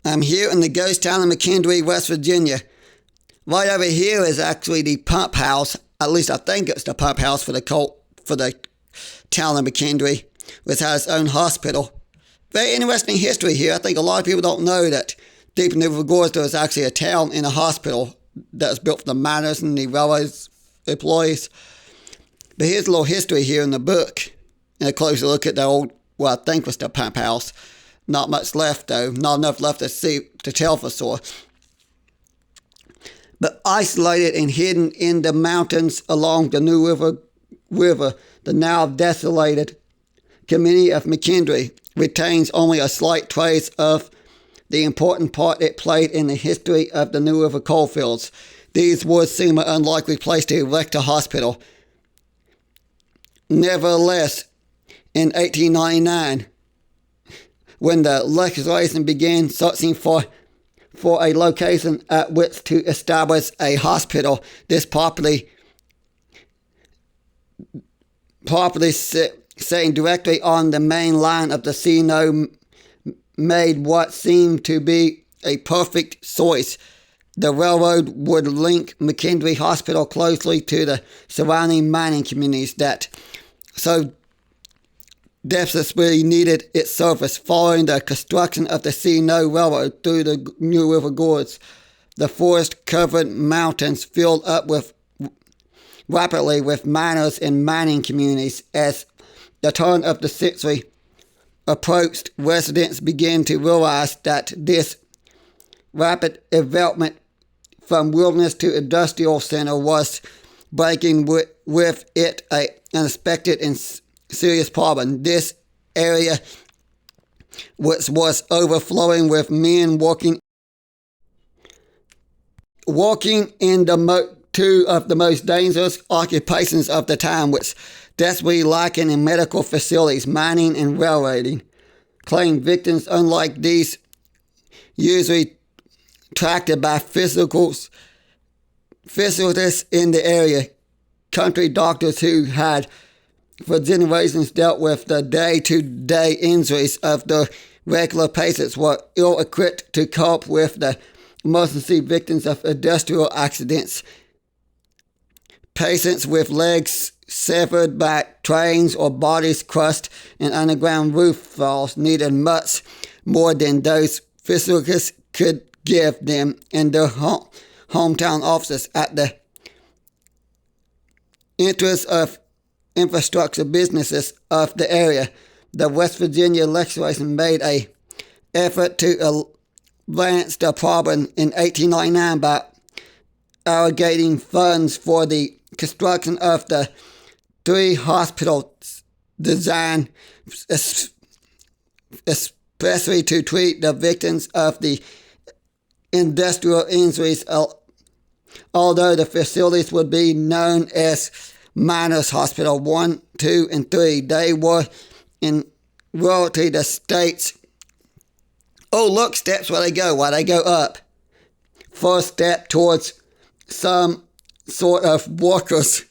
I'm here in the ghost town of McKendree, West Virginia. Right over here is actually the pump house. At least I think it's the pump house for the town of McKendree, which has its own hospital. Very interesting history here. I think a lot of people don't know that deep in the River Gorge there is actually a town and a hospital that was built for the miners and the railroads employees. But here's a little history here in the book. And a closer look at the old, what I think was the pump house. Not much left though. Not enough left to tell for sure. But isolated and hidden in the mountains along the New River, the now desolated community of McKendree retains only a slight trace of the important part it played in the history of the New River coalfields. These would seem an unlikely place to erect a hospital. Nevertheless, in 1899, when the legislation began searching for a location at which to establish a hospital, this property sitting directly on the main line of the C&O made what seemed to be a perfect choice. The railroad would link McKendree Hospital closely to the surrounding mining communities that so desperately needed its service. Following the construction of the C&O Railroad through the New River Gorge, the forest-covered mountains filled up rapidly with miners and mining communities. As the turn of the century approached, residents began to realize that this rapid development from wilderness to industrial center was bringing with it an unexpected and serious problem. This area, which was overflowing with men working in two of the most dangerous occupations of the time, which desperately lacking in medical facilities, mining and railroading, claimed victims unlike these usually attracted by physicists in the area. Country doctors who had for generations dealt with the day-to-day injuries of their regular patients were ill-equipped to cope with the emergency victims of industrial accidents. Patients with legs severed by trains or bodies crushed in underground roof falls needed much more than those physicists could give them in their hometown offices. At the interest of infrastructure businesses of the area, the West Virginia legislation made an effort to advance the problem in 1899 by allocating funds for the construction of the 3 hospitals designed especially to treat the victims of the industrial injuries. Although the facilities would be known as Miners Hospital 1, 2, and 3, they were in royalty the state's. Oh, look, steps where they go up. First step towards some sort of workers'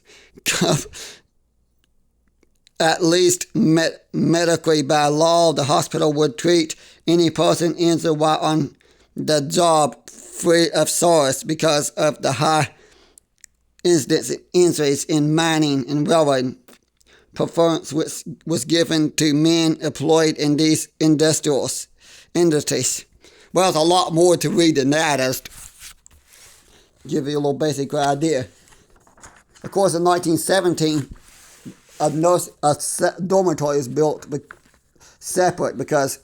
at least medically by law, the hospital would treat any person injured while on the job free of service because of the high incidence of injuries in mining and railroad. Preference which was given to men employed in these industries. Well, there's a lot more to read than that. I'll give you a little basic idea. Of course, in 1917, a dormitory was built separate because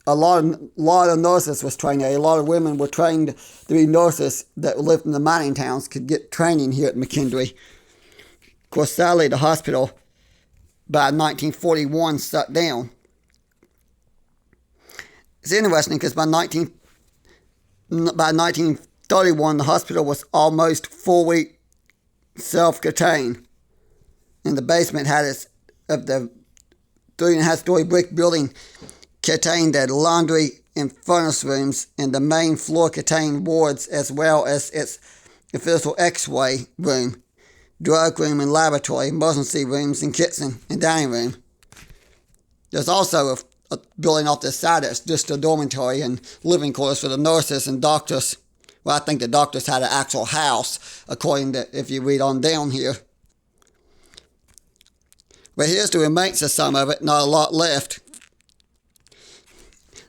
a lot of nurses was trained there. A lot of women were trained to be nurses that lived in the mining towns could get training here at McKendree. Of course, sadly, the hospital by 1941 shut down. It's interesting because by 1931, the hospital was almost fully self-contained. And the basement of the 3.5-story brick building contained the laundry and furnace rooms, and the main floor contained wards as well as its official X-ray room, drug room and laboratory, emergency rooms and kitchen and dining room. There's also a building off the side that's just a dormitory and living quarters for the nurses and doctors. Well, I think the doctors had an actual house, according to if you read on down here. But here's the remains of some of it, not a lot left.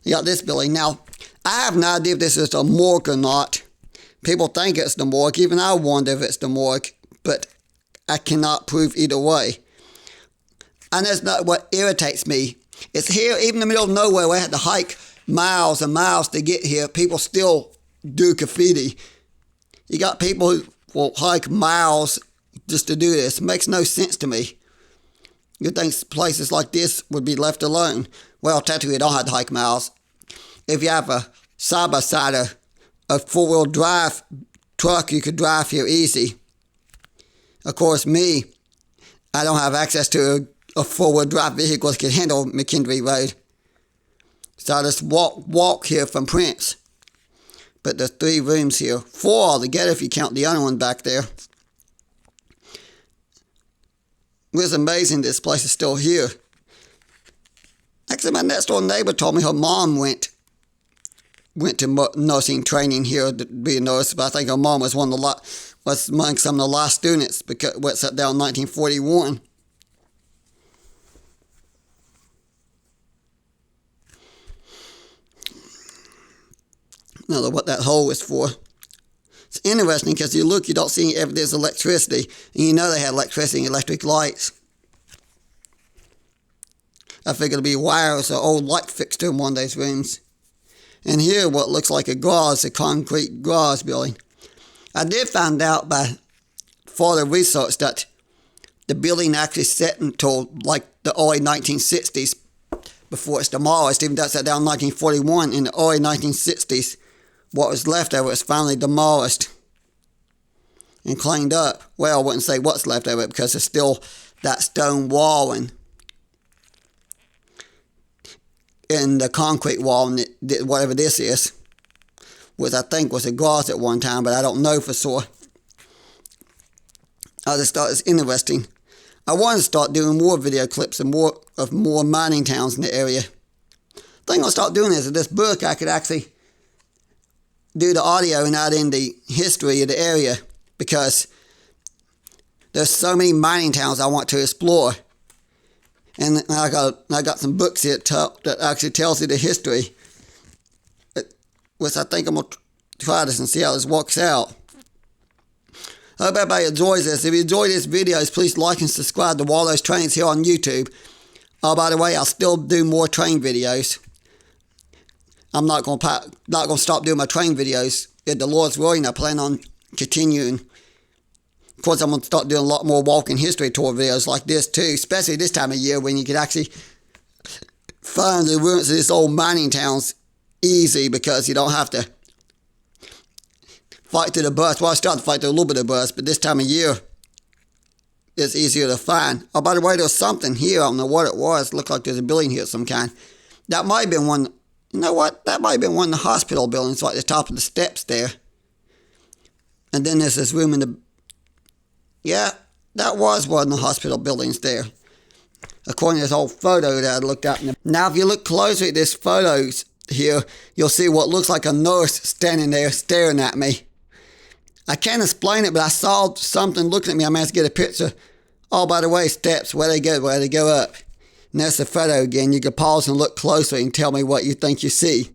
You got this building. Now, I have no idea if this is a morgue or not. People think it's the morgue. Even I wonder if it's the morgue, but I cannot prove either way. And that's not what irritates me. It's here, even in the middle of nowhere, where I had to hike miles and miles to get here. People still do graffiti. You got people who will hike miles just to do this. It makes no sense to me. You'd think places like this would be left alone. Well, technically, you don't have to hike miles. If you have a side-by-side, a four-wheel drive truck, you could drive here easy. Of course, me, I don't have access to a four-wheel drive vehicle that can handle McKendree Road. So I just walk here from Prince. But there's 3 rooms here. 4 altogether if you count the other one back there. It's amazing this place is still here. Actually, my next door neighbor told me her mom went to nursing training here to be a nurse, but I think her mom was was among some of the last students because it was set down in 1941. Now, what that hole is for. It's interesting because you look, you don't see if there's electricity, and you know they had electricity and electric lights. I figured it'd be wires or old light fixture in one of those rooms. And here, what looks like a garage, a concrete garage building. I did find out by further research that the building actually set until like the early 1960s before it's demolished. Even though it set down in 1941, in the early 1960s, what was left of it was finally demolished and cleaned up. Well, I wouldn't say what's left of it because there's still that stone wall and the concrete wall and whatever this is, which I think was a garage at one time, but I don't know for sure. I just thought it's interesting. I want to start doing more video clips and more mining towns in the area. The thing I'll start doing is with this book, I could actually do the audio and add in the history of the area because there's so many mining towns I want to explore. And I got some books here that actually tells you the history, which I think I'm going to try this and see how this works out. I hope everybody enjoys this. If you enjoy these videos, please like and subscribe to Wallo's Trains here on YouTube. Oh, by the way, I'll still do more train videos. I'm not going to stop doing my train videos. If the Lord's willing, I plan on continuing. Of course, I'm going to start doing a lot more walking history tour videos like this too, especially this time of year when you can actually find the ruins of these old mining towns easy because you don't have to fight through the bus. Well, I started to fight through a little bit of the bus, but this time of year it's easier to find. Oh, by the way, there's something here. I don't know what it was. It looked like there's a building here of some kind. That might have been one. You know what? That might have been one of the hospital buildings, like the top of the steps there. And then there's this room in the... Yeah, that was one of the hospital buildings there. According to this old photo that I looked at. Now, if you look closely at this photos here, you'll see what looks like a nurse standing there staring at me. I can't explain it, but I saw something looking at me. I managed to get a picture. Oh, by the way, steps, where they go up. And there's the photo again. You can pause and look closely and tell me what you think you see.